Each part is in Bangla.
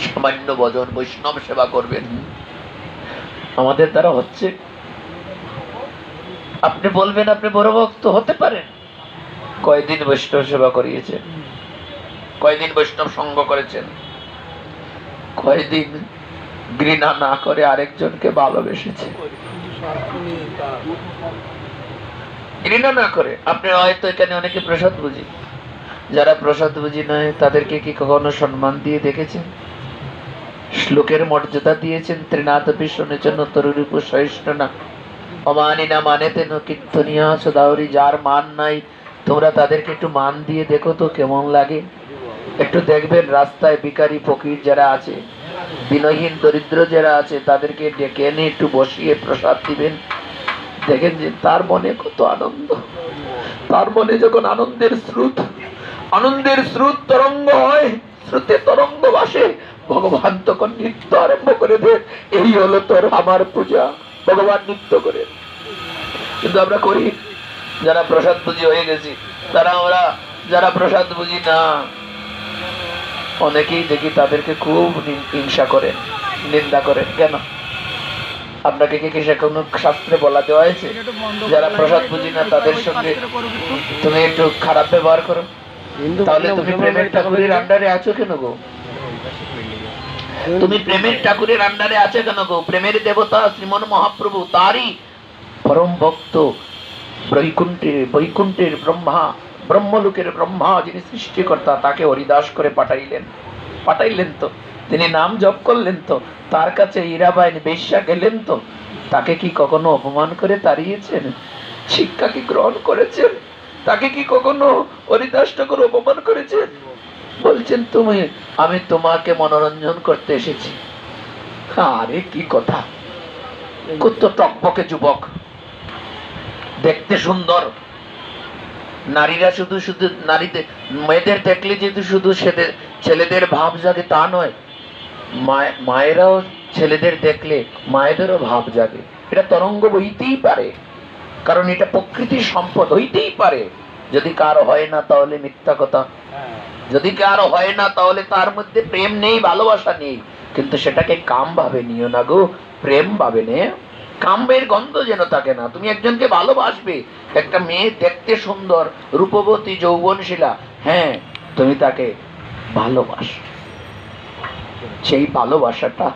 সামান্য ভজন বৈষ্ণব সেবা করবেন, আমাদের দ্বারা হচ্ছে? আপনি বলবেন আপনি বড় ভক্ত হতে পারেন, কয়দিন বৈষ্ণব সেবা করিয়েছেন, কয়দিন বৈষ্ণব সঙ্গ করেছেন, কয়দিন ঘৃণা না করে আরেকজনকে ভালোবেসেছে, ঘৃণা না করে? আপনি হয়তো এখানে অনেকে প্রসাদ বুঝি, যারা প্রসাদ বুঝি নয় তাদেরকে কি কখনো সম্মান দিয়ে দেখেছেন? শ্লোকের মর্যাদা দিয়েছেন? ত্রিনাথপি শুনেছেন তরুরূপ সহিষ্ণু না অমানি না মানে তেন কীর্তনিয়া সদাউরি। যার মান নাই তোমরা তাদেরকে একটু মান দিয়ে দেখো তো কেমন লাগে। একটু দেখবেন রাস্তায় ভিখারি ফকির যারা আছে, বিনয়হীন দরিদ্র যারা আছে, তাদেরকে ডেকে এনে একটু বসিয়ে প্রসাদ দিবেন, দেখেন যে তার মনে কত আনন্দ। তার মনে যখন আনন্দের স্রোত তরঙ্গ হয়, স্রোতে তরঙ্গ ভাসে, ভগবান তখন নৃত্য আরম্ভ করে দেন। এই হলো তোর আমার পূজা, ভগবান নৃত্য করে। কিন্তু আমরা করি, যারা প্রসাদ বুঝি হয়ে গেছি, আমরা যারা প্রসাদ বুঝি না, অনেকেই দেখি তাদেরকে খুব হিংসা করেন, নিন্দা করেন। কেন? আপনাকে কি কোনো শাস্ত্রে বলা দেওয়া হয়েছে যারা প্রসাদ বুঝি না তাদের সঙ্গে তুমি একটু খারাপ ব্যবহার করো? তাহলে তুমি প্রেমের ঠাকুরের আন্ডারে আছো কেন গো? তুমি প্রেমের ঠাকুরের আন্ডারে আছো কেন গো? প্রেমের দেবতা শ্রীমন মহাপ্রভু, তারই পরম ভক্ত, বৈকুণ্ঠের ব্রহ্মা, ব্রহ্মলোকের ব্রহ্মা যিনি সৃষ্টিকর্তা, তাকে হরিদাস করে পাঠাইলেন তো, তিনি নাম জপ করলেন তো, তার কাছে হীরাবাই বেশ্যা গেলেন তো, তাকে কি কখনো অপমান করে তাড়িয়েছেন? শিক্ষা কি গ্রহণ করেছেন? তাকে কি কখনো হরিদাস ঠাকুর অপমান করেছেন? বলছেন আমি তোমাকে মনোরঞ্জন করতে এসেছি। আরে কি কথা! কত টকবকে যুবক, দেখতে সুন্দর, নারীরা শুধু মেয়েদের দেখলে যেহেতু শুধু ছেলেদের ভাব জাগে তা নয়, মায়েরাও ছেলেদের দেখলে মায়েদেরও ভাব জাগে। এটা তরঙ্গ বইতেই পারে, কারণ এটা প্রকৃতির সম্পদ, হইতেই পারে। যদি কারো হয় না তাহলে মিথ্যা কথা, যদি কারো হয় না তাহলে তার মধ্যে প্রেম নেই, ভালোবাসা নেই। কিন্তু সেটাকে কাম ভাবে নিও না গো, প্রেম ভাবে নে। কামের গন্ধ যেন থাকে না। তুমি একজনকে ভালোবাসবে, একটা মেয়ে দেখতে সুন্দর, রূপবতী, যৌবনশীলা, হ্যাঁ, তুমি তাকে ভালোবাসো। সেই ভালোবাসাটা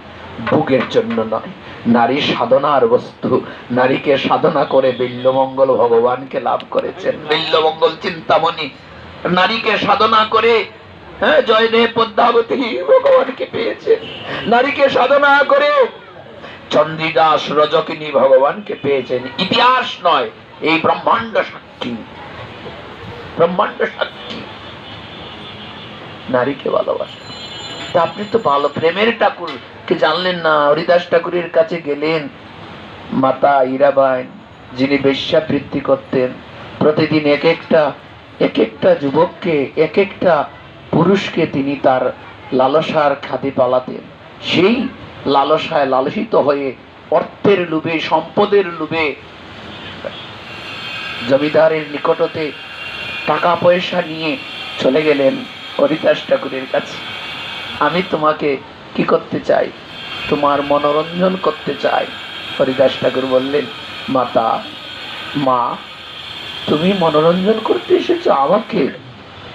ভোগের জন্য নয়, নারী সাধনার বস্তু। নারীকে সাধনা করে বিল্বমঙ্গল ভগবানকে লাভ করেছেন। বিল্বমঙ্গল চিন্তামণি নারীকে সাধনা করে জয়দেব পদ্মাবতী ভগবানকে পেয়েছেন। নারীকে সাধনা করে চন্দ্রিদাস রজকিনী ভগবানকে পেয়েছেন। ইতিহাস নয়, এই ব্রহ্মাণ্ড সাক্ষী, ব্রহ্মাণ্ড সাক্ষী নারীকে ভালোবাসা। তা আপনি তো ভালো প্রেমের ঠাকুর কে জানলেন না। হরিদাস ঠাকুরের কাছে গেলেন, মাতা হীরাবাই যিনি বেশ্যাবৃত্তি করতেন, প্রতিদিন এক একটা যুবককে, এক একটা পুরুষকে তিনি তার লালসার খাদে পালাতেন। সেই লালসায় লালসিত হয়ে অর্থের লোভে, সম্পদের লোভে জমিদারের নিকটতে টাকা পয়সা নিয়ে চলে গেলেন হরিদাস ঠাকুরের কাছে। আমি তোমাকে কি করতে চাই? তোমার মনোরঞ্জন করতে চাই। হরিদাস ঠাকুর বললেন, মা, তুমি মনোরঞ্জন করতে এসেছো আমাকে?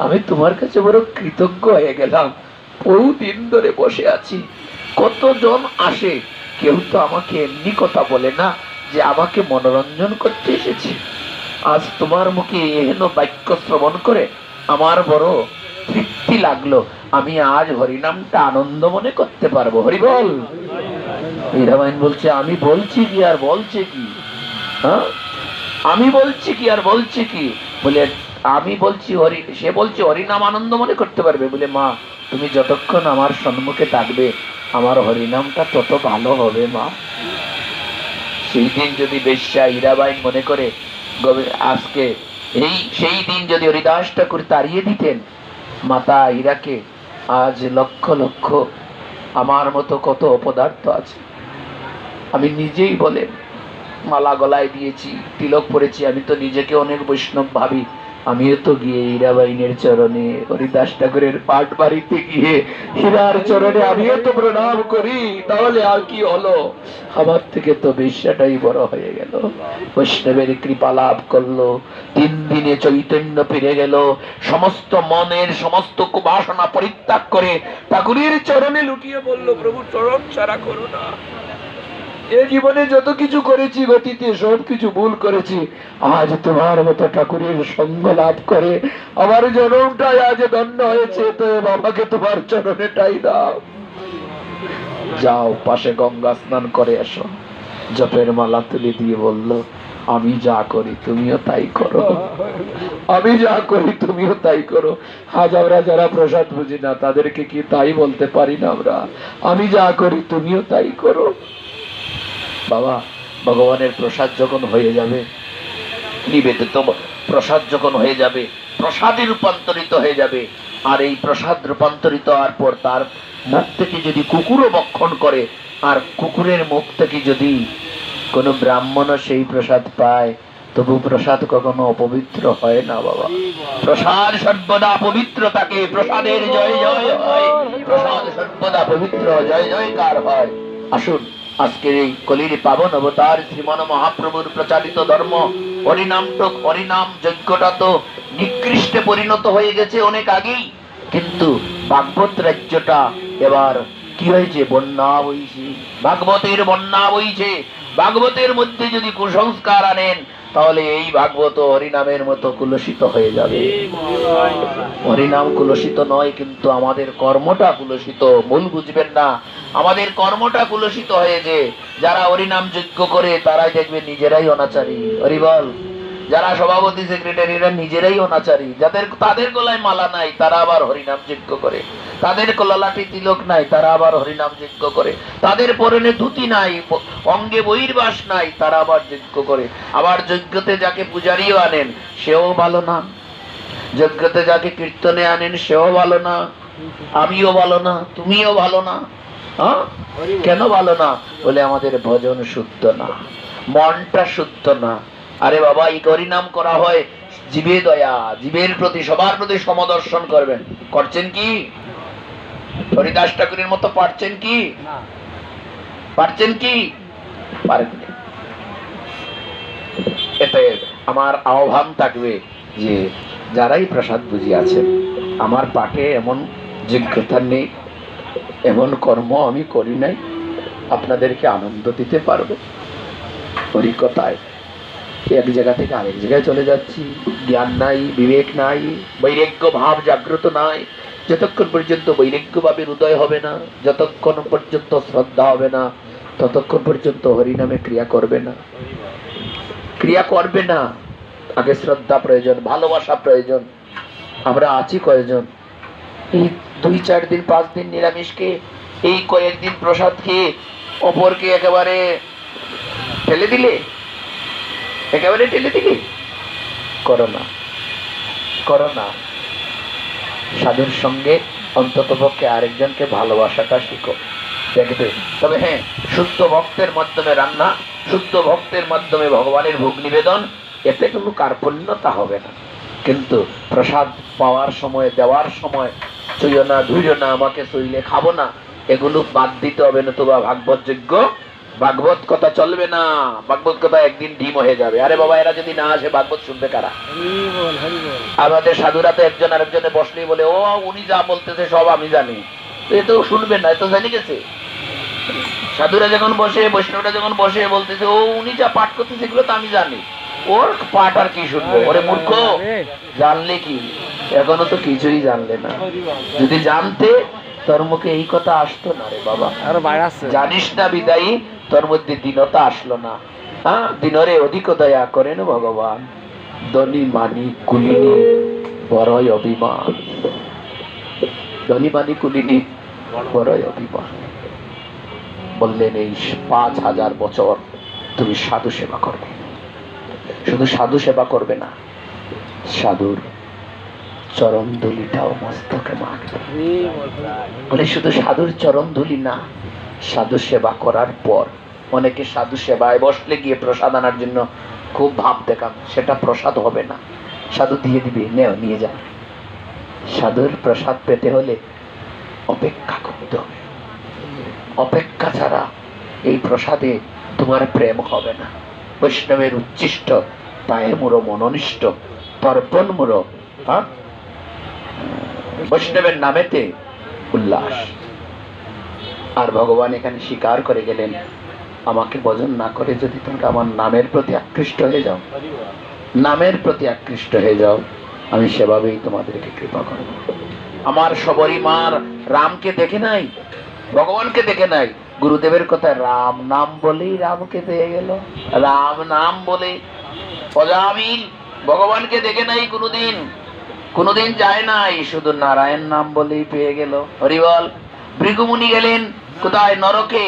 আমি তোমার কাছে বড় কৃতজ্ঞ হয়ে গেলাম। বহুদিন ধরে বসে আছি, কতজন আসে, কেউ তো আমাকে এমনি কথা বলে না যে আমাকে মনোরঞ্জন করতে এসেছে। আজ তোমার মুখে এহেন বাক্য শ্রবণ করে আমার বড় তৃপ্তি লাগলো। আমি আজ হরিনামটা আনন্দ মনে করতে পারবো। হরি বল। হীরাবাইন বলছে, আমি বলছি কি আর বলছে কি? হ্যাঁ, আমি বলছি কি আর বলছে কি? বলে আমি বলছি সে বলছে হরিনাম আনন্দ মনে করতে পারবে। বলে মা, তুমি যতক্ষণ আমার সম্মুখে থাকবে আমার হরিনামটা তত ভালো হবে মা। সেই দিন যদি বেশ্যা হীরাবাইন মনে করে আজকে সেই দিন যদি হরিদাস ঠাকুর তাড়িয়ে দিতেন মাতা হীরাকে, আজ লক্ষ লক্ষ আমার মতো কত অপদার্থ আছে। আমি নিজেই বলেন মালা গলায় দিয়েছি, তিলক পরেছি, আমি তো নিজেকে অনেক বৈষ্ণব ভাবি, আমিও তো গিয়ে হীরাবাইনের চরণে, হরিদাস ঠাকুরের পাঠ বাড়িতে গিয়ে হীরার চরণে আমিও তো প্রণাম করি, তাহলে আর কি হলো? আমার থেকে তো বেশ্যাটাই বড় হয়ে গেল। বৈষ্ণবের কৃপা লাভ করলো, 3 দিনে চৈতন্য ফিরে গেল, সমস্ত মনের সমস্ত কুবাসনা পরিত্যাগ করে ঠাকুরের চরণে লুটিয়ে বলল, প্রভু চরণ ছাড়া করো না। এ জীবনে যত কিছু করেছি গতিতে সব কিছু ভুল করেছি, আজ তোমার মতো ঠাকুরের সঙ্গ লাভ করে আমার জন্মটাই আজ ধন্য হয়েছে, তো বাবাকে তোমার চরণেটাই দাও। যাও পাশে গঙ্গা স্নান করে এসো। জপের মালা তুলে দিয়ে বলল, আমি যা করি তুমিও তাই করো, আমি যা করি তুমিও তাই করো। আজ আমরা যারা প্রসাদ বুঝি না তাদেরকে কি তাই বলতে পারি না আমরা? আমি যা করি তুমিও তাই করো। বাবা, ভগবানের প্রসাদ যখন হয়ে যাবে, নিবেদিত প্রসাদ যখন হয়ে যাবে, প্রসাদে রূপান্তরিত হয়ে যাবে, আর এই প্রসাদ রূপান্তরিত হওয়ার পর তার মুখ থেকে যদি কুকুরও ভক্ষণ করে, আর কুকুরের মুখ থেকে যদি কোনো ব্রাহ্মণও সেই প্রসাদ পায়, তবু প্রসাদ কখনো অপবিত্র হয় না বাবা। প্রসাদ সর্বদা পবিত্র থাকে, প্রসাদের জয় জয় হয়, প্রসাদ সর্বদা পবিত্র, জয় জয়কার হয়। আসুন, আজকের এই কলির পাবন অবতার শ্রীমান মহাপ্রভুর প্রচারিত ধর্ম হরিনাম যজ্ঞটা তো নিকৃষ্টে পরিণত হয়ে গেছে অনেক আগেই, কিন্তু ভাগবত রাজ্যটা এবার কি হয়েছে? বন্যা বইছে, ভাগবতের বন্যা বইছে। ভাগবতের মধ্যে যদি কুসংস্কার আনেন, তাহলে এই ভাগবত হরিনামের মতো কুলসিত হয়ে যাবে। হরিনাম কুলসিত নয়, কিন্তু আমাদের কর্মটা কুলসিত। মূল বুঝবেন না, আমাদের কর্মটা কুলসিত হয়েছে। যারা হরিনাম যজ্ঞ করে তারাই দেখবে নিজেরাই অনাচারী। হরিবল। যারা সভাপতি সেক্রেটারিরা নিজেরাই অনাচারী। তাদের গলায় মালা নাই, তারা আবার হরিনাম যজ্ঞ করে। তাদের ললাটে তিলক নাই, তারা আবার হরিনাম যজ্ঞ করে। তাদের পরনে ধুতি নাই, অঙ্গে বহির্বাস নাই, তারা আবার যজ্ঞ করে। আবার যজ্ঞতে যাকে পূজারীও আনেন সেও ভালো না, যজ্ঞতে যাকে কীর্তনে আনেন সেও ভালো না, আমিও ভালো না, তুমিও ভালো না। কেন ভালো না? বলে আমাদের ভজন শুদ্ধ না, মনটা শুদ্ধ না। আরে বাবা, এই হরিনাম করা হয় জীবে দয়া, জীবের প্রতি সবার প্রতি সমদর্শন করবেন। করছেন কি? হরিদাস ঠাকুরের মতো পারছেন কি? পারছেন কি? পারেননি। এতে আমার আহ্বান থাকবে যে যারাই প্রসাদ বুঝি আছেন, আমার পাঠে এমন যোগ্যতা নেই, এমন কর্ম আমি করি নাই, আপনাদেরকে আনন্দ দিতে পারবো। হরিকথায় এক জায়গা থেকে আরেক জায়গায় চলে যাচ্ছি, জ্ঞান নাই, বিবেক নাই, বৈরাগ্য ভাব জাগ্রত নাই। যতক্ষণ পর্যন্ত বৈরাগ্য ভাবের উদয় হবে না, যতক্ষণ পর্যন্ত শ্রদ্ধা হবে না, ততক্ষণ পর্যন্ত হরিনামে ক্রিয়া করবে না, ক্রিয়া করবে না। আগে শ্রদ্ধা প্রয়োজন, ভালোবাসা প্রয়োজন। আমরা আছি কয়জন এই 2-4 দিন 5 দিন নিরামিষকে, এই কয়েকদিন প্রসাদ খেয়ে অপরকে একেবারে ঠেলে দিলে, একেবারে ঠেলে দিলে? করো না, করো না। সাধুর সঙ্গে অন্তত পক্ষে আরেকজনকে ভালোবাসাটা শিখো, দেখবে। তবে হ্যাঁ, শুদ্ধ ভক্তের মাধ্যমে রান্না, শুদ্ধ ভক্তের মাধ্যমে ভগবানের ভোগ নিবেদন, এতে কোনো কার্পণ্যতা হবে না। কিন্তু প্রসাদ পাওয়ার সময়, দেওয়ার সময় চইও না, ধুইও না, আমাকে চইলে খাবো না, এগুলো বাদ দিতে হবে, না তো বা ভাগবত যোগ্য ভাগবত কথা চলবে না। ভাগবত কথা একদিন ডিম হয়ে যাবে। আরে বাবা, এরা যদি না আসে ভাগবত শুনবে কারা? আমাদের সাধুরা তো একজন আরেকজনে বসলেই বলে, ও উনি যা বলতেছে সব আমি জানি, এ তো শুনবেন না, এ তো জানি গেছে। সাধুরা যখন বসে, বৈষ্ণবরা যখন বসে বলতেছে, ও উনি যা পাঠ করতেছে এগুলো তো আমি জানি, ওর পাঠ আর কি শুনবো? ওরে মূর্খ, জানলে কি? এখনো তো কিছুই জানলে না। যদি জানতে, তোর মুখে এই কথা আসতো না রে বাবা। জানিস না বিদায়ী, তোর মধ্যে দীনতা আসলো না। হ্যাঁ, দিনরে অধিক দয়া করেন ভগবান, ধনী মানি কুলিনী বড়ই অভিমান। ধনী মানি কুলিনী বড়ই অভিমান। বললেন, এই 5000 বছর তুমি সাধু সেবা করবে। শুধু সাধু সেবা করবে না, সাধুর চরণ ধুলিটাও মস্তকে মাখবে। বলে শুধু সাধুর চরণ ধুলি না, সাধু সেবা করার পর অনেকে সাধু সেবায় বসলে গিয়ে প্রসাদ আনার জন্য খুব ভাব দেখান, সেটা প্রসাদ হবে না। সাধু দিয়ে দিবে, নেও নিয়ে যাও। সাধুর প্রসাদ পেতে হলে অপেক্ষা করতে হবে। অপেক্ষা ছাড়া এই প্রসাদে তোমার প্রেম হবে না। বৈষ্ণবের উচ্ছিষ্ট পায়ে মুড়ো মননিষ্ঠ তর্পণ মুড়ো, বৈষ্ণবের নামেতে উল্লাস। আর ভগবান এখানে স্বীকার করে গেলেন, আমাকে ভজন না করে যদি তোমরা আমার নামের প্রতি আকৃষ্ট হয়ে যাও, নামের প্রতি আকৃষ্ট হয়ে যাও, আমি সেভাবেই তোমাদেরকে কৃপা করব। আমার সবরী মার রামকে দেখে নাই, ভগবানকে দেখে নাই, গুরুদেবের কথা রাম নাম বলেই রামকে পেয়ে গেল। রাম নাম বলে অজামিল ভগবানকে দেখে নাই, কোনদিন যায় নাই, শুধু নারায়ণ নাম বলেই পেয়ে গেল। হরিবল। ভৃগুমুনি গেলেন কোথায়? নরকে।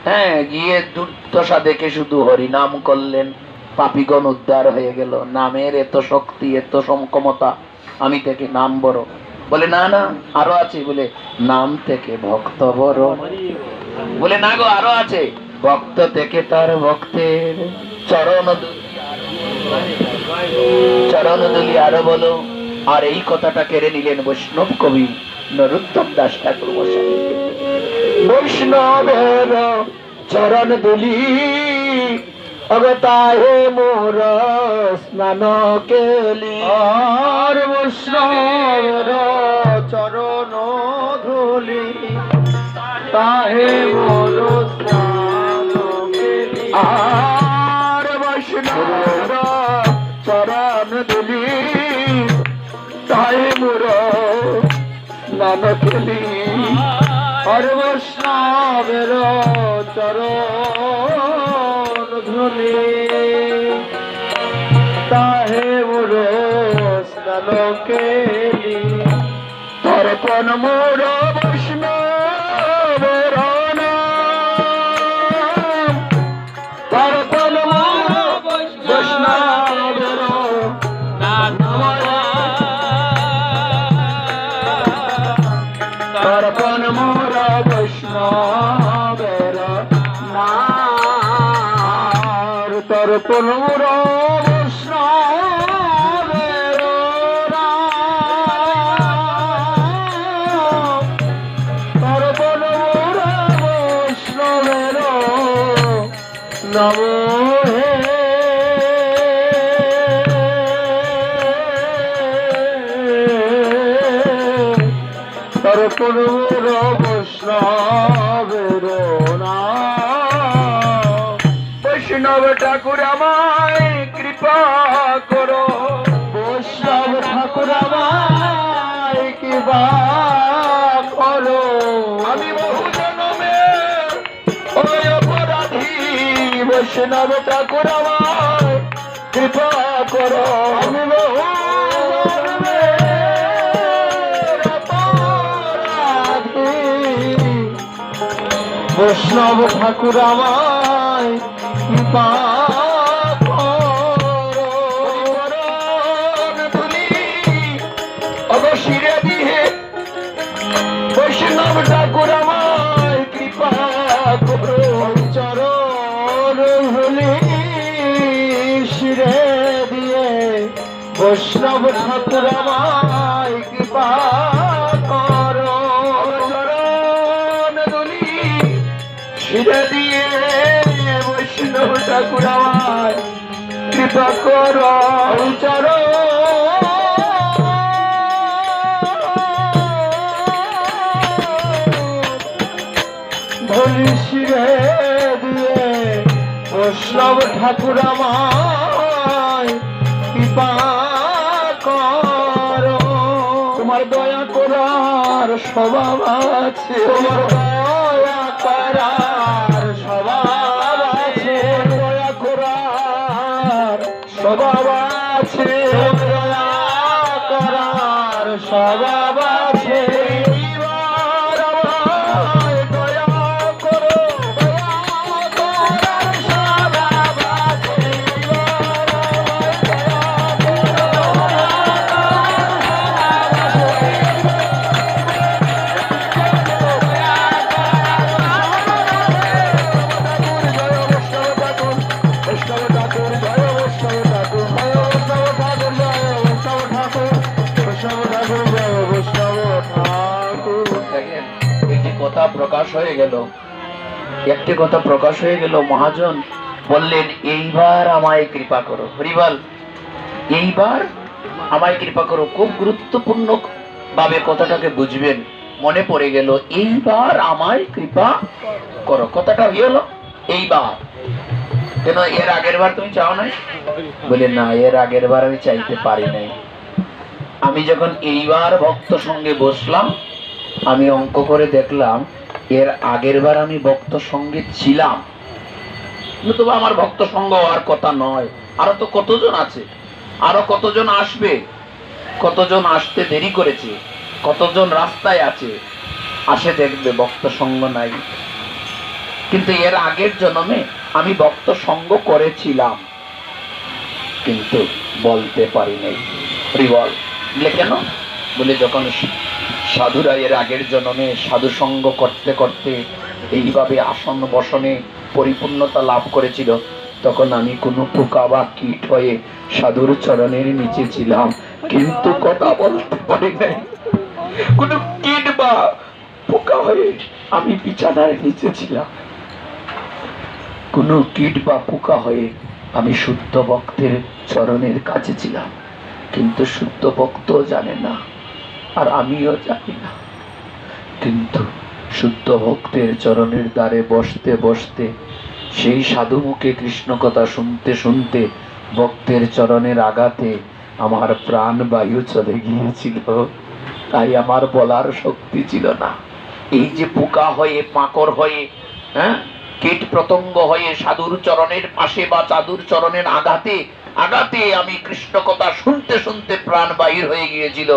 হ্যাঁ, গিয়ে দুর্দশা দেখে শুধু হরিনাম করলেন, পাপীগণ উদ্ধার হয়ে গেল। নামের এত শক্তি, এত সমক্ষমতা, আমি থেকে নাম বড়। বলে না না, আরো আছে। বলে নাম থেকে ভক্ত বড়। বলে না গো, আরো আছে। ভক্ত থেকে তার ভক্তের চরণ দুলি আরো বলো। আর এই কথাটা কেড়ে নিলেন বৈষ্ণব কবি নরোত্তম দাস ঠাকুর মশাই। বৈষ্ণবের চরণ দুলি অগতাহে মোর স্নান কেলি। আর বৈষ্ণবের চরণ ধুলি তাহে মোর স্নান কেলি। আর বৈষ্ণবের চরণ দুলি তাহে মোর স্নান কেলি। আর বৈষ্ণবের চরণ ধুলি তাহে মোর স্নান কেলি। তর্পণ মোর বৈষ্ণবের নাম, তর্পণ মোর বৈষ্ণবের নাম, তর্পণ মোর বৈষ্ণবের নাম, তর্পণ মোর বৈষ্ণবের নাম, তর্পণ মোর বৈষ্ণবের নাম। তর্পণ মোর বৈষ্ণবের নাম। বৈষ্ণব ঠাকুর আমায় কৃপা করো, বৈষ্ণব ঠাকুর আমায় কৃপা করো। আমি বহু জন্মে ওই অপরাধী, বৈষ্ণব ঠাকুর আমায় কৃপা করো। আমি বহু জন্মে বৈষ্ণব ঠাকুর আমায় কৃপা করো। অবশিরে দিয়ে বৈষ্ণব ঠাকুর আমায় কৃপা করো। চরণ ধুলি শিরে দিয়ে বৈষ্ণব ঠাকুর আমায় কৃপা করো। চরণ ধুলি শিরে দিয়ে বৈষ্ণব ঠাকুর আমায় কৃপা করো। চরণ ধুলি শিরে দিয়ে বৈষ্ণব ঠাকুর আমায় কৃপা করো। তোমার দয়া করার স্বভাব আছে, তোমার দয়া করার স্বভাব আছে, দয়া করার স্বভাব আছে, দয়া করার স্বভাব আছে। কথা প্রকাশ হয়ে গেল, একটি কথা প্রকাশ হয়ে গেল। মহাজন বললেন, এইবার আমায় কৃপা করো। হরিবল, এইবার আমায় কৃপা করো। খুব গুরুত্বপূর্ণ ভাবে কথাটাকে বুঝবেন। মনে পড়ে গেল, এইবার আমায় কৃপা করো। কথাটা হলো এইবার। কেন এর আগের বার তুমি চাও নাই? বলে না, এর আগের বার আমি চাইতে পারি নাই। আমি যখন এইবার ভক্ত সঙ্গে বসলাম, আমি অঙ্ক করে দেখলাম এর আগের বার আমি ভক্ত সঙ্গে ছিলাম, নতুবা আমার ভক্ত সঙ্গ হওয়ার কথা নয়। আরো তো কতজন আছে, আরো কতজন আসবে, কতজন আসতে দেরি করেছে, কতজন রাস্তায় আছে, আসে দেখবে ভক্ত সঙ্গ নাই। কিন্তু এর আগের জন্মে আমি ভক্ত সঙ্গ করেছিলাম, কিন্তু বলতে পারি নাই। বল বলে কেন? বলে যখন সাধুরা এর আগের জন্মে সাধু সঙ্গ করতে করতে এইভাবে আসন বসনে পরিপূর্ণতা লাভ করেছিল, তখন আমি কোনো পোকা বা কীট হয়ে সাধুর চরণের নিচে ছিলাম, কিন্তু কথা বলতে পারি নাই। কোনো কীট বা পোকা হয়ে আমি বিছানার নিচে ছিলাম, কোনো কীট বা পোকা হয়ে আমি শুদ্ধ ভক্তের চরণের কাছে ছিলাম, কিন্তু শুদ্ধ ভক্ত জানে না, আর আমিও জানি না। কিন্তু শুদ্ধ ভক্তের চরণের দ্বারে বসতে বসতে, সেই সাধু মুখে কৃষ্ণ কথা শুনতে শুনতে, ভক্তের চরণের আঘাতে আমার প্রাণ বায়ু চলে গিয়েছিল। তাই আমার বলার শক্তি ছিল না। এই যে পোকা হয়ে, মাকড় হয়ে, কীট প্রতঙ্গ হয়ে সাধুর চরণের পাশে বা সাধুর চরণের আঘাতে আঘাতে আমি কৃষ্ণ কথা শুনতে শুনতে প্রাণ বাহির হয়ে গিয়েছিল,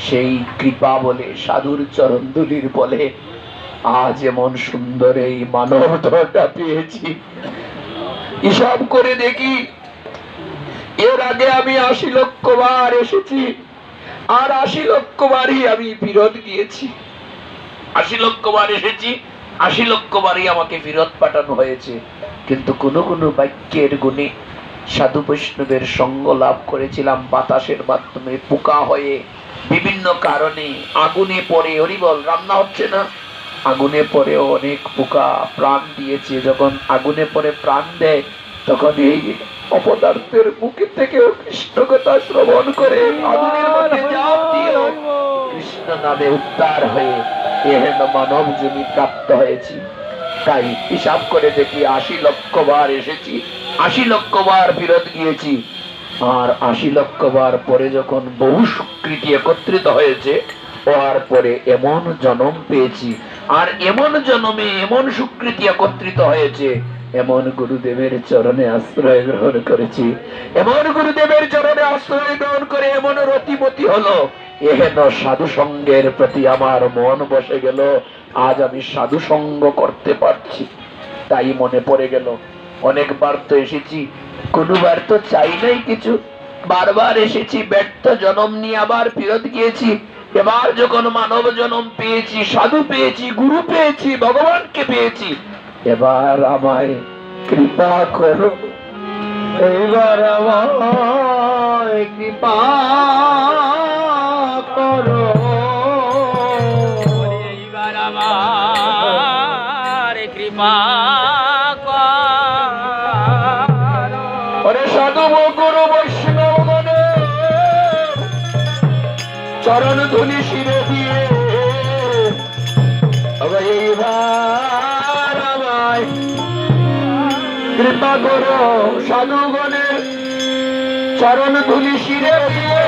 সেই কৃপা বলে, সাধুর চরণ ধুলির বলে আজ এমন সুন্দর এই মানব ধরটা পেয়েছি। হিসাব করে দেখি, এর আগে আমি 80 লক্ষ বার এসেছি, আর 80 লক্ষ বারই আমি ফিরত গিয়েছি। 80 লক্ষ বার এসেছি, 80 লক্ষ বারই আমাকে ফিরত পাঠানো হয়েছে। কিন্তু কোন কোন বাক্যের গুণে সাধু বৈষ্ণবের সঙ্গ লাভ করেছিলাম বাতাসের মাধ্যমে, পোকা হয়ে বিভিন্ন কারণে আগুনে পড়ে। হরিবল, রান্না হচ্ছে না, আগুনে পড়ে অনেক পোকা প্রাণ দিয়েছে। যখন আগুনে পড়ে প্রাণ দেয়, তখন এই অপদার্থের মুখে থেকেও কৃষ্ণ কথা শ্রবণ করে আগুনের মধ্যে ঝাঁপ দিয়ে কৃষ্ণ নামে উদ্ধার হয়ে এহেন মানব জমি প্রাপ্ত হয়েছি। তাই হিসাব করে দেখি, 80 লক্ষ বার এসেছি, 80 লক্ষ বার ফিরত গিয়েছি। আর 80 লক্ষ বার পরে যখন বহু সুকৃতি একত্রিত হয়েছে, হওয়ার পরে এমন জন্ম পেয়েছি, আর এমন জন্মে এমন সুকৃতি একত্রিত হয়েছে, এমন গুরুদেবের চরণে আশ্রয় গ্রহণ করেছি, এমন গুরুদেবের চরণে আশ্রয় গ্রহণ করে এমন রতিমতি হলো, এহেন সাধু সঙ্গের প্রতি আমার মন বসে গেল। আজ আমি সাধু সঙ্গ করতে পারছি। তাই মনে পড়ে গেল, অনেকবার তো এসেছি, কোনবার তো চাই নাই কিছু, বারবার এসেছি, ব্যর্থ জন্ম নিয়ে আবার ফিরত গিয়েছি। এবার যখন মানব জন্ম পেয়েছি, সাধু পেয়েছি, গুরু পেয়েছি, ভগবানকে পেয়েছি, এবার আমায় কৃপা করো, এইবার আমায় কৃপা করো, এইবার আমার কৃপা করো। ওরে সাধু গুরু বৈষ্ণব গণে চরণ ধুলি শিরে দিয়ে এইবার আমায় কৃপা করো। সাধুগণের চরণ ধুলি শিরে দিয়ে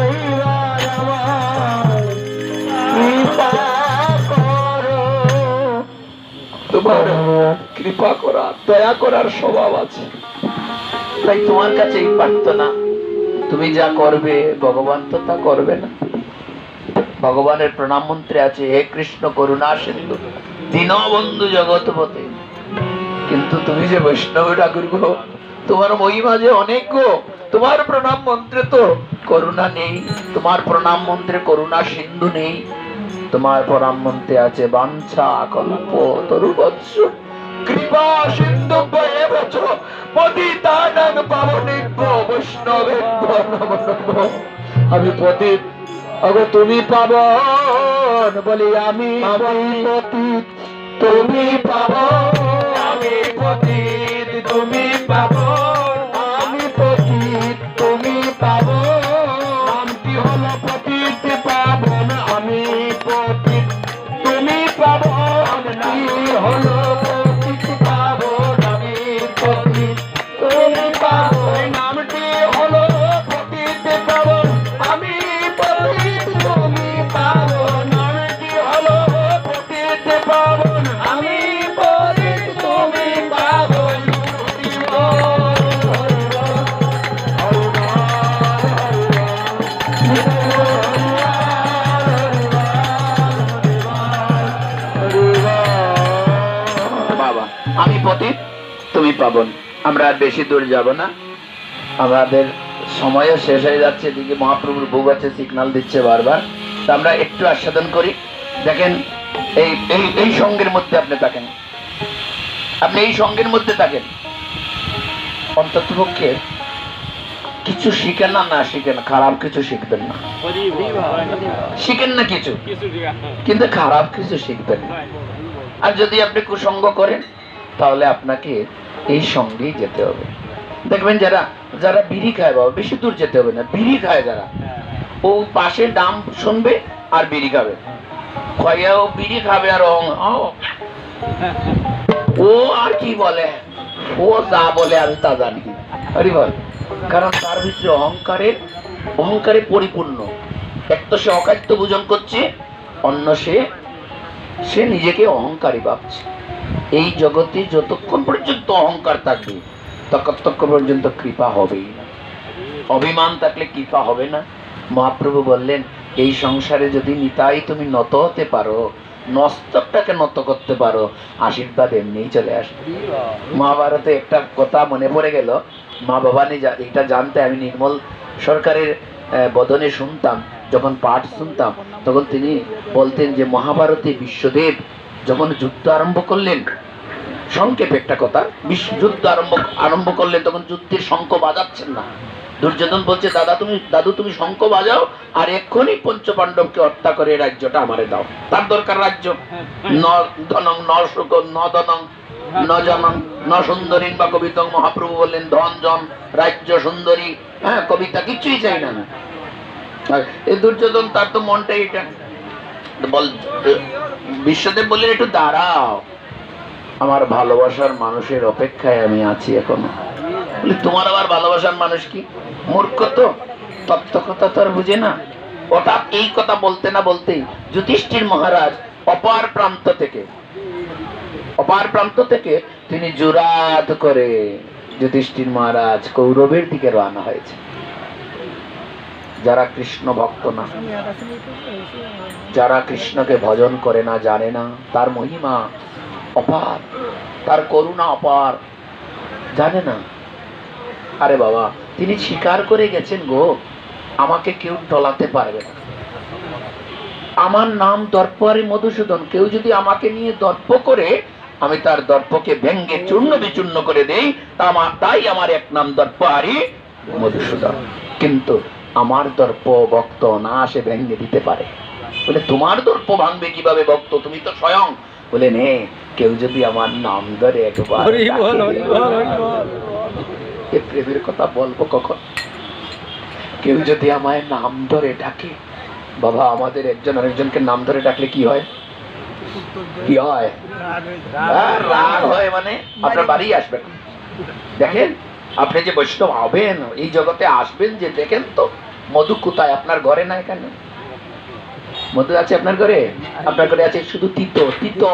এইবার আমায় কৃপা করো। তোমার কৃপা করা, দয়া করার স্বভাব আছে, তাই তোমার কাছে এই প্রার্থনা, তুমি যা করবে ভগবান তো তা করবে না। ভগবানের প্রণাম মন্ত্রে আছে, হে কৃষ্ণ করুণা সিন্ধু দীনবন্ধু জগৎপতে। কিন্তু তুমি যে বৈষ্ণব ঠাকুর গো, তোমার মহিমা যে অনেক গো, তোমার প্রণাম মন্ত্রে তো করুণা নেই, তোমার প্রণাম মন্ত্রে করুণা সিন্ধু নেই। তোমার প্রণাম মন্ত্রে আছে বাঞ্ছা কল্প তরুবৎস কৃপা সিন্ধু বচ পতিতানাং পাবনেভ্যো বৈষ্ণবেভ্যো নমো নমঃ। আমি পতিত, অগো তুমি পাবন পাবন, বলি আমি পতিত তুমি পাবন, আমি পতিত তুমি পাবন, আমি পতিত তুমি পাবন। নামটি হলো পতিত পাবন, আমি পতিত তুমি পাবন, নামটি হলো পতিত পাবন, আমি পতিত তুমি পাবন, নামটি হলো পতিত পাবন, আমি পতিত তুমি পাবন, নামটি হলো পতিত পাবন, আমি পতিত তুমি পাবন। বাবা, আমি পতিত তুমি পাবন। আমরা আর বেশি দূর যাব না, আমাদের সময়ও শেষ হয়ে যাচ্ছে। এদিকে মহাপ্রভুর ভোগ আছে, সিগন্যাল দিচ্ছে বারবার। তা আমরা একটু আস্বাদন করি। দেখেন এই এই এই সঙ্গের মধ্যে আপনি থাকেন, আপনি এই সঙ্গের মধ্যে থাকেন, অন্ততপক্ষে কিছু শিখেন না, না শিখেন খারাপ কিছু শিখবেন না, শিখেন না কিছু কিন্তু খারাপ কিছু শিখবেন না। আর যদি আপনি কুসঙ্গ করেন তাহলে আপনাকে এই সঙ্গেই যেতে হবে। দেখবেন যারা যারা বিড়ি খায়, বাবা বেশি দূর যেতে হবে না, বিড়ি খায় যারা, ও পাশে দাম শুনবে আর বিড়ি খাবে, ও বিড়ি খাবে আর ও আর কি বলে, ও যা বলে আমি তা জানি, আরে বল, কারণ তার ভিতরে অহংকারে পরিপূর্ণ। এক তো সে অখাদ্য ভোজন করছে, অন্য সে নিজেকে অহংকারী ভাবছে। এই জগতে যতক্ষণ পর্যন্ত অহংকার থাকবে ততক্ষণ পর্যন্ত কৃপা হবেই না, অভিমান থাকলে কৃপা হবে না। মহাপ্রভু বললেন, এই সংসারে যদি নিতাই তুমি নত হতে পারো, মস্তকটাকে নত করতে পারো, আশীর্বাদ এমনিই চলে আসবে। মহাভারতে একটা কথা মনে পড়ে গেল, মা ভবানী এটা জানতে আমি নির্মল সরকারের বদনে শুনতাম, যখন পাঠ শুনতাম তখন তিনি বলতেন যে মহাভারতে বিশ্বদেব যখন যুদ্ধ আরম্ভ করলেন, সংক্ষেপে একটা কথা, যুদ্ধ আরম্ভ করলেন তখন যুদ্ধের শঙ্খ বাজাচ্ছেন না। দুর্যোধন বলছে, দাদু তুমি শঙ্খ বাজাও আর এক্ষুনি পঞ্চপাণ্ডবকে হত্যা করে রাজ্যটা আমারে দাও। তার দরকার রাজ্য, ন ধনং ন সুখ ন ধনং ন জনং ন সুন্দরী বা কবিতং। মহাপ্রভু বললেন ধন জন রাজ্য সুন্দরী, হ্যাঁ কবিতা কিছুই চাই না। এই দুর্যোধন তার তো মনটা এটা বল, বিশ্বদেব বললেন একটু দাঁড়াও, আমার ভালোবাসার মানুষের অপেক্ষায় আমি আছি এখনো। বলি তোমার আবার ভালোবাসার মানুষ কি? মূর্খ তো, তত্ত্ব কথা তো আর বুঝে না। হঠাৎ এই কথা বলতে না বলতেই যুধিষ্ঠির মহারাজ অপার প্রান্ত থেকে তিনি জুরাত করে যুধিষ্ঠির মহারাজ কৌরবের দিকে রওনা হয়েছে। যারা কৃষ্ণ ভক্ত না, যারা কৃষ্ণকে ভজন করে না, জানে না তার মহিমা অপার, তার করুণা অপার, জানে না। আরে বাবা, তিনি স্বীকার করে গেছেন, গো আমাকে কেউ টলাতে পারবে না, আমার নাম দর্পহারি মধুসূদন, কেউ যদি আমাকে নিয়ে দর্প করে আমি তার দর্পকে ভেঙ্গে চূর্ণ বিচূর্ণ করে দেই, তাই আমার এক নাম দর্পহারি মধুসূদন। কিন্তু আমার দর্প ভক্ত না আসে ভেঙ্গে দিতে পারে। বলে তোমার দর্প ভাঙবে কিভাবে ভক্ত, তুমি তো স্বয়ং। বলে নে, কেউ যদি আমার নাম ধরে একবার, প্রেমের কথা বলবো কখন, কেউ যদি আমায় নাম ধরে ডাকে, বাবা আমাদের একজন আরেকজনকে নাম ধরে ডাকলে কি হয়? কি হয়? রাগ হয়, মানে আপনার বাড়ি আসবেন। দেখেন আপনি যে বৈষ্ণব হবেন, এই জগতে আসবেন, যে দেখেন তো মধু কোথায়? আপনার ঘরে না, এখানে মধু আছে আপনার ঘরে? আপনার ঘরে আছে শুধু তিতো,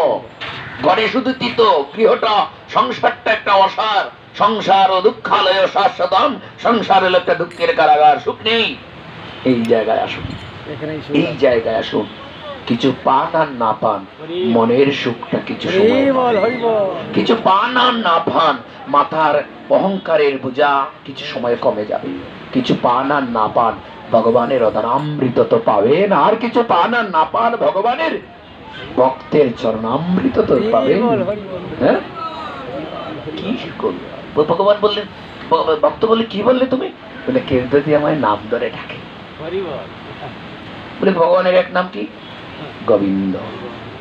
ঘরে শুধু তিতো, গৃহটা সংসারটা একটা অসার, সংসার ও দুঃখালয় শাশ্বতম, সংসার হলো একটা দুঃখের কারাগার, সুখ নেই। এই জায়গায় আসুন, এই জায়গায় আসুন, কিছু পান আর না পান মনের সুখটা কিছু কিছু পান আর না পান মাথার অহংকারের বোঝা কিছু সময় কমে যাবে। কিছু পান আর না পান ভগবানের অমৃত তো পাবেন, আর কিছু পান আর না পান ভগবানের ভক্তের চরণামৃত তো পাবেন। হ্যাঁ, কি করবে? ভগবান বললেন, ভক্ত বলে কি বললে তুমি? বলে কেউ যদি আমায় নাম ধরে ডাকে। বলে ভগবানের এক নাম কি? গোবিন্দ।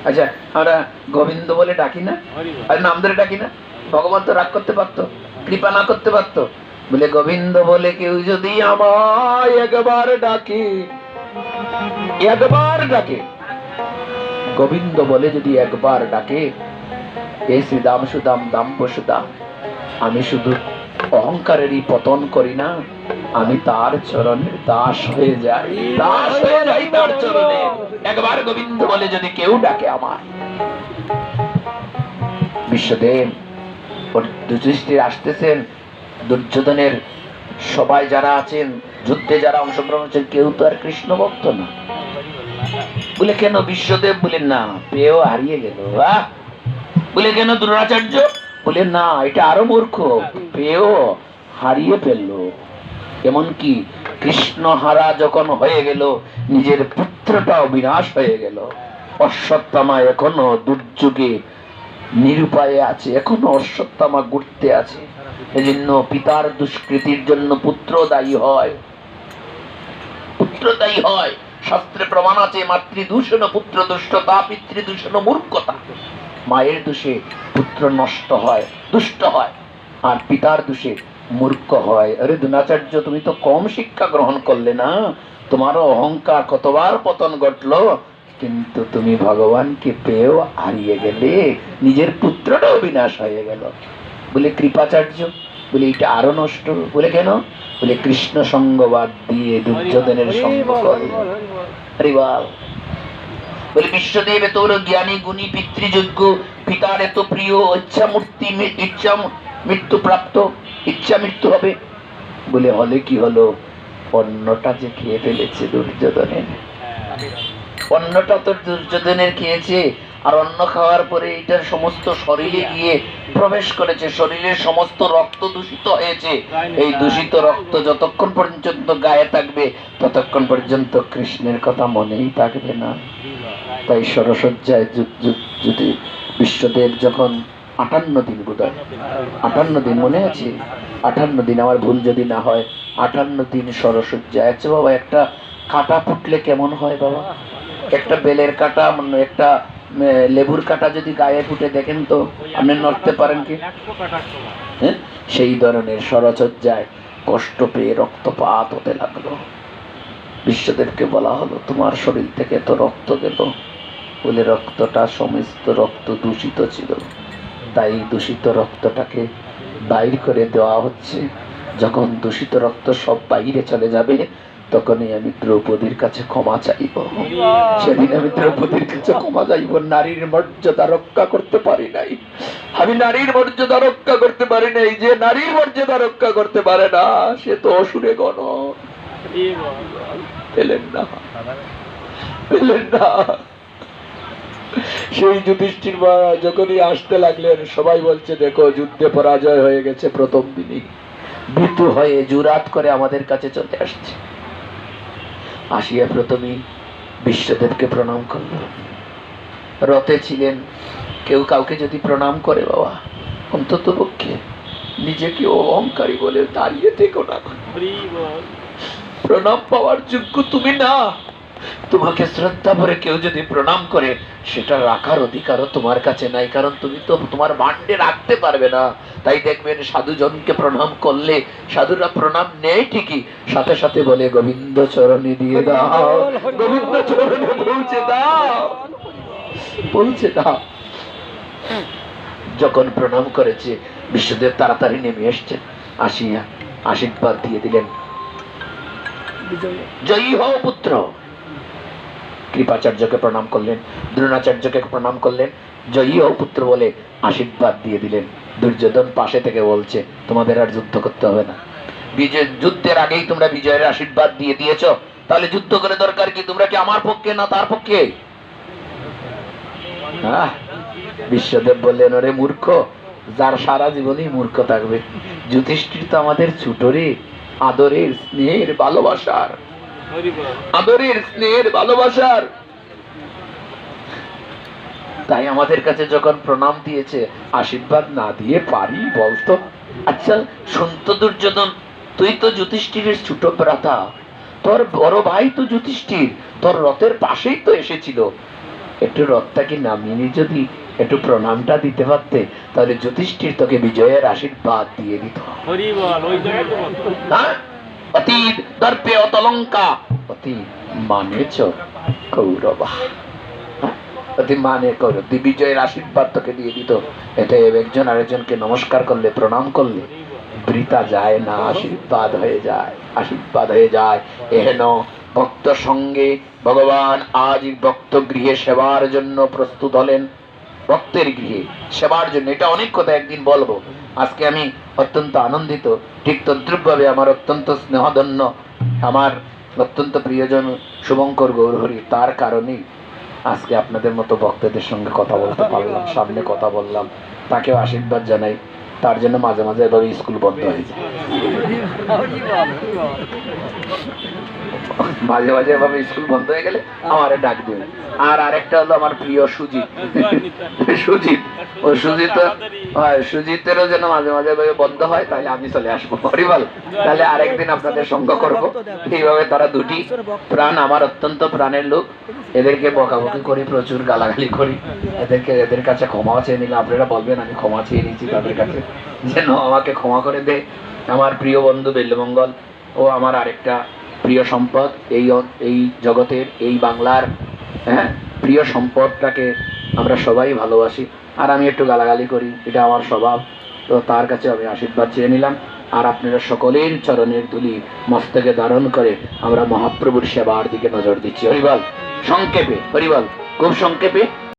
আচ্ছা, আমরা গোবিন্দ বলে ডাকি না, আর নাম ধরে ডাকি না? ভগবান তো রাগ করতে পারতো, কৃপা না করতে পারতো? বলে গোবিন্দ বলে কেউ যদি আমায় একবার ডাকে, একবার ডাকে, গোবিন্দ বলে যদি একবার ডাকে, এ শ্রীদাম সুদাম দাম বসুদাম, আমি শুধু অহংকারেরই পতন করি না, আমি তার চরণের দাস হয়ে যাই, দাস হয়ে যাই তার চরণে। একবার গোবিন্দ বলে যদি কেউ ডাকে আমার। বিশ্বদেব যুধিষ্ঠির আসতেছেন, দুর্যোধনের সবাই যারা আছেন, যুদ্ধে যারা অংশগ্রহণ করছেন, কেউ তো আর কৃষ্ণ ভক্ত না। বলে কেন? বিশ্বদেব বলেন না, পেয়েও হারিয়ে গেল। বলে কেন? দ্রোণাচার্য বলে না, এটা আরো মূর্খ, পেয়েও হারিয়ে ফেললো। এমনকি কৃষ্ণ হারা যখন হয়ে গেল, নিজের পুত্রটাও বিনাশ হয়ে গেল। অশ্বত্থামা এখনো দুর্যোগে নিরুপায়ে আছে, এখনো অশ্বত্থামা ঘুরতে আছে। এজন্য পিতার দুষ্কৃতির জন্য পুত্র দায়ী হয়, পুত্র দায়ী হয়। শাস্ত্রে প্রমাণ আছে, মাতৃদূষণ পুত্র দুষ্টতা, পিতৃদূষণ মূর্খতা। মায়ের দোষে পুত্র নষ্ট হয়, দুষ্ট হয়, আর পিতার দোষে মূর্খ হয়। আরে দ্রোণাচার্য, তুমি তো কম শিক্ষা গ্রহণ করলে না, তোমারও অহংকার কতবার পতন ঘটলো, কিন্তু তুমি ভগবানকে পেয়েও হারিয়ে গেলে, নিজের পুত্রটাও বিনাশ হয়ে গেল। বলে কৃপাচার্য বলে এটা আরো নষ্ট। বলে কেন? বলে কৃষ্ণ সঙ্গবাদ দিয়ে দুর্যোধনের সঙ্গ করে। বলে বিশ্বদেব তোর জ্ঞানী গুণী পিতৃযোগ্য, পিতার এত প্রিয়, ইচ্ছা মূর্তি, ইচ্ছা মৃত্যু প্রাপ্ত, ইচ্ছা মৃত্যু হবে। বলে হলে কি হলো? অন্নটা যে খেয়ে ফেলেছে দুর্যোধনের, অন্নটা তো দুর্যোধনের খেয়েছে, আর অন্ন খাওয়ার পরে এটার সমস্ত শরীরে গিয়ে প্রবেশ করেছে, শরীরের সমস্ত রক্ত দূষিত হয়েছে। এই দূষিত রক্ত যতক্ষণ পর্যন্ত গায়ে থাকবে, ততক্ষণ পর্যন্ত কৃষ্ণের কথা মনেই থাকবে না। তাই সরসজ্জায় যদি বিশ্বদেব যখন 58 দিন, বোধহয় 58 দিন মনে আছে, 58 দিন, আমার ভুল যদি না হয়, 58 দিন সরসজ্জায়। আচ্ছা বাবা, একটা কাঁটা ফুটলে কেমন হয় বাবা? একটা বেলের কাঁটা, একটা লেবুর কাঁটা যদি গায়ে ফুটে দেখেন তো আপনি নড়তে পারেন কি? সেই ধরনের সরসজ্জায় কষ্ট পেয়ে রক্তপাত হতে লাগলো। বিশ্বদেবকে বলা হলো, তোমার শরীর থেকে তো রক্ত গেল। বলে রক্তটা সমস্ত রক্ত দূষিত ছিল, তাই দূষিত রক্তটাকে বাইর করে দেওয়া হচ্ছে। যখন দূষিত রক্ত সব বাইরে চলে যাবে, তখনই আমি দ্রৌপদীর কাছে ক্ষমা চাইব। সেদিন আমি দ্রৌপদীর কাছে ক্ষমা চাইব। নারীর মর্যাদা রক্ষা করতে পারি নাই, আমি নারীর মর্যাদা রক্ষা করতে পারি নাই। যে নারীর মর্যাদা রক্ষা করতে পারে না, সে তো অসুরে গণ। পেলেন না, পেলেন না। সেই যুধিষ্ঠির মহারাজ যখনই আসতে লাগলেন, সবাই বলছে দেখো যুদ্ধে পরাজয় হয়ে গেছে। প্রথম দিনই ভীতু হয়ে জুরাত করে আমাদের কাছে চলে আসছে। আসিয়া প্রথমেই বিশ্বদেবকে প্রণাম করল। রথে ছিলেন, কেউ কাউকে যদি প্রণাম করে বাবা, অন্তত পক্ষে নিজেকে অহংকারী বলে দাঁড়িয়ে থেকো না। প্রণাম পাওয়ার যোগ্য তুমি না। তোমাকে শ্রদ্ধা ভরে কেউ যদি প্রণাম করে, সেটা রাখার অধিকারও তোমার কাছে নাই, কারণ তুমি তো তোমার ভান্ডে রাখতে পারবে না। তাই দেখবেন সাধুজনকে প্রণাম করলে সাধুরা প্রণাম নেয় ঠিকই, সাথে সাথে বলে গোবিন্দ চরণে দিয়ে দাও, গোবিন্দ চরণে পৌঁছে দাও, পৌঁছে দাও। যখন প্রণাম করেছে, বিশ্বদেব তাড়াতাড়ি নেমে এসছেন, আসিয়া আশীর্বাদ দিয়ে দিলেন, জয়ী হও পুত্র। কৃপাচার্যকে প্রণাম করলেন, দ্রোণাচার্যকে প্রণাম করলেন, জয়ী হও পুত্র বলে আশীর্বাদ দিয়ে দিলেন। দুর্যোধন পাশে থেকে বলছে, তোমাদের আর যুদ্ধ করতে হবে না, যুদ্ধের আগেই তোমরা বিজয়ের আশীর্বাদ দিয়ে দিয়েছো, তাহলে যুদ্ধ করে দরকার কি? তোমরা কি আমার পক্ষে না তার পক্ষে? বিশ্বদেব বললেন, ওরে মূর্খ, যার সারা জীবনই মূর্খ থাকবে। যুধিষ্ঠির তো আমাদের ছোট রে, আদরের স্নেহের ভালোবাসার, আদরের স্নেহের ভালোবাসার। তাই আমাদের কাছে যখন প্রণাম দিয়েছে, আশীর্বাদ না দিয়ে পারি বলতো? আচ্ছা শুনতো দুর্যোধন, তুই তো যুধিষ্ঠিরের ছোট ভ্রাতা, তোর বড় ভাই তো যুধিষ্ঠির তোর রথের পাশেই তো এসেছিল, একটু রথটাকে নামিয়ে যদি একটু প্রণামটা দিতে পারতে, তাহলে যুধিষ্ঠির তোকে বিজয়ের আশীর্বাদ দিয়ে দিত। অতি দর্পে অতলঙ্কা অতি মানে কৌরবা, অতি মানে কৌরব, বিজয়ের আশীর্বাদ তোকে দিয়ে দিত। এতে একজন আরেকজনকে নমস্কার করলে, প্রণাম করলে বৃথা যায় না, আশীর্বাদ হয়ে যায়, আশীর্বাদ হয়ে যায়। এহেন ভক্ত সঙ্গে ভগবান আজ ভক্ত গৃহে সেবার জন্য প্রস্তুত হলেন। ভক্তের গৃহে সেবার জন্য, এটা অনেক কথা একদিন বলবো। আজকে আমি অত্যন্ত আনন্দিত, ঠিক তদ্রুপভাবে আমার অত্যন্ত স্নেহধন্য, আমার অত্যন্ত প্রিয়জন শুভঙ্কর গৌরহরি, তার কারণেই আজকে আপনাদের মতো ভক্তদের সঙ্গে কথা বলতে পারলাম, সামনে কথা বললাম, তাকেও আশীর্বাদ জানাই। তার জন্য মাঝে মাঝে এভাবে স্কুল বন্ধ হয়ে যায়, মাঝে মাঝে এভাবে স্কুল বন্ধ হয়ে গেলে আমারে ডাক দিবে। আর আরেকটা হলো আমার প্রিয় সুজিত, সুজিত, ও সুজিত, সুজিতেরও যেন মাঝে মাঝে বন্ধ হয়, তাহলে আমি চলে আসবো হরিবল, তাহলে আরেকদিন আপনাদের সঙ্গ করব। এইভাবে তারা দুটি প্রাণ, আমার অত্যন্ত প্রাণের লোক, এদেরকে বকাবকি করি, প্রচুর গালাগালি করি, এদের কাছে ক্ষমাও চেয়ে নিলাম। আপনারা বলবেন আমি ক্ষমা চেয়ে নিয়েছি তাদের কাছে, যেন আমাকে ক্ষমা করে দে। আমার প্রিয় বন্ধু বেল্লমঙ্গল ও আমার আরেকটা প্রিয় সম্পদ, এই জগতের, এই বাংলার প্রিয় সম্পদটাকে আমরা সবাই ভালোবাসি, আর আমি একটু গালাগালি করি, এটা আমার স্বভাব। তো তার কাছে আমি আশীর্বাদ চেয়ে নিলাম। আর আপনারা সকলের চরণের ধুলি মস্তকে ধারণ করে আমরা মহাপ্রভুর সেবার দিকে নজর দিচ্ছি। হরিবল। সংক্ষেপে হরিবল, খুব সংক্ষেপে